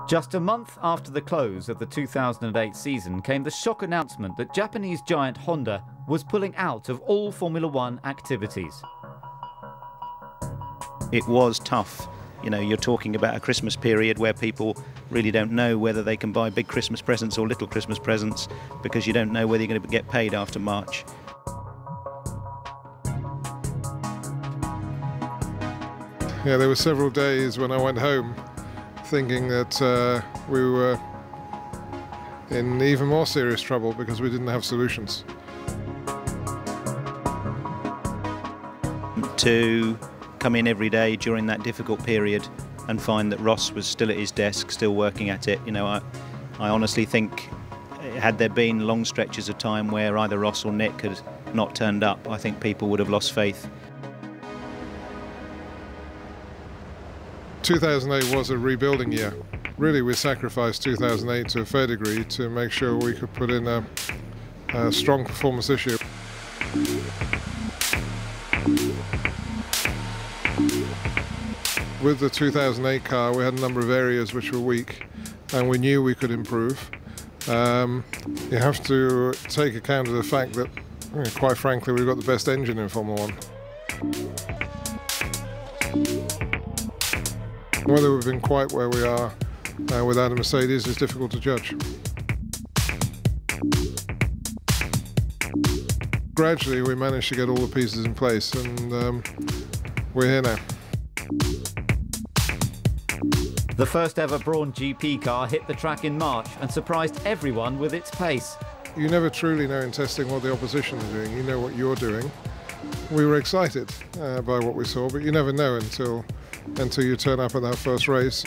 Just a month after the close of the 2008 season came the shock announcement that Japanese giant Honda was pulling out of all Formula One activities. It was tough. You know, you're talking about a Christmas period where people really don't know whether they can buy big Christmas presents or little Christmas presents because you don't know whether you're going to get paid after March. Yeah, there were several days when I went home thinking that we were in even more serious trouble because we didn't have solutions. To come in every day during that difficult period and find that Ross was still at his desk, still working at it, you know, I honestly think had there been long stretches of time where either Ross or Nick had not turned up, I think people would have lost faith. 2008 was a rebuilding year. Really, we sacrificed 2008 to a fair degree to make sure we could put in a strong performance this year. With the 2008 car, we had a number of areas which were weak, and we knew we could improve. You have to take account of the fact that, quite frankly, we've got the best engine in Formula One. Whether we've been quite where we are without a Mercedes is difficult to judge. Gradually we managed to get all the pieces in place, and we're here now. The first ever Brawn GP car hit the track in March and surprised everyone with its pace. You never truly know in testing what the opposition is doing. You know what you're doing. We were excited by what we saw, but you never know until you turn up at that first race.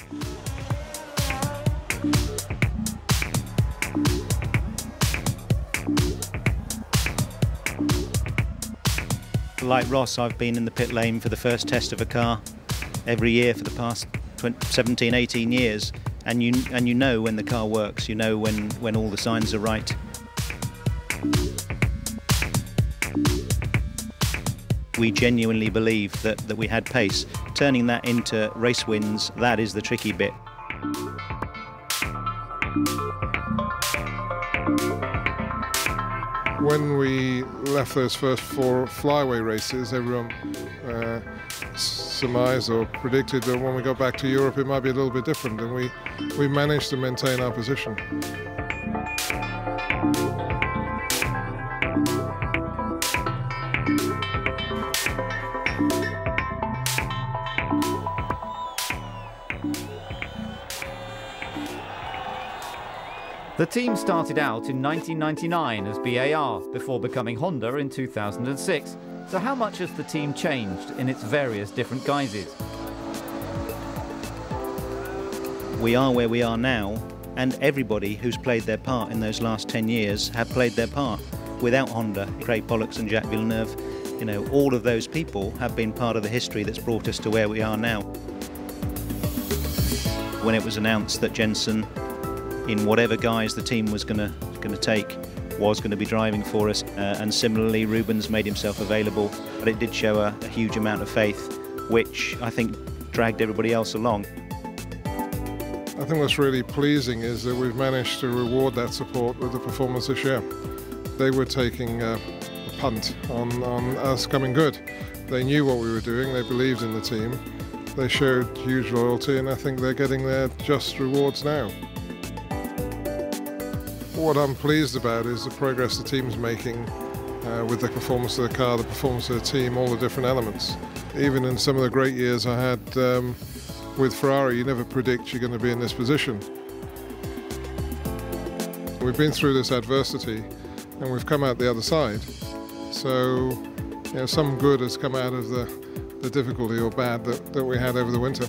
Like Ross, I've been in the pit lane for the first test of a car every year for the past 17, 18 years, and you know when the car works, you know when all the signs are right. We genuinely believe that we had pace. Turning that into race wins, that is the tricky bit. When we left those first 4 flyaway races, everyone surmised or predicted that when we got back to Europe it might be a little bit different, and we managed to maintain our position. The team started out in 1999 as BAR before becoming Honda in 2006. So how much has the team changed in its various different guises? We are where we are now, and everybody who's played their part in those last 10 years have played their part. Without Honda, Craig Pollux and Jacques Villeneuve, you know, all of those people have been part of the history that's brought us to where we are now. When it was announced that Jensen, in whatever guise the team was going to take, was going to be driving for us, and similarly Rubens made himself available, but it did show a huge amount of faith, which I think dragged everybody else along. I think what's really pleasing is that we've managed to reward that support with the performance this year. They were taking a punt on us coming good. They knew what we were doing, they believed in the team, they showed huge loyalty, and I think they're getting their just rewards now. What I'm pleased about is the progress the team's making with the performance of the car, the performance of the team, all the different elements. Even in some of the great years I had with Ferrari, you never predict you're going to be in this position. We've been through this adversity and we've come out the other side. So, you know, some good has come out of the difficulty or bad that we had over the winter.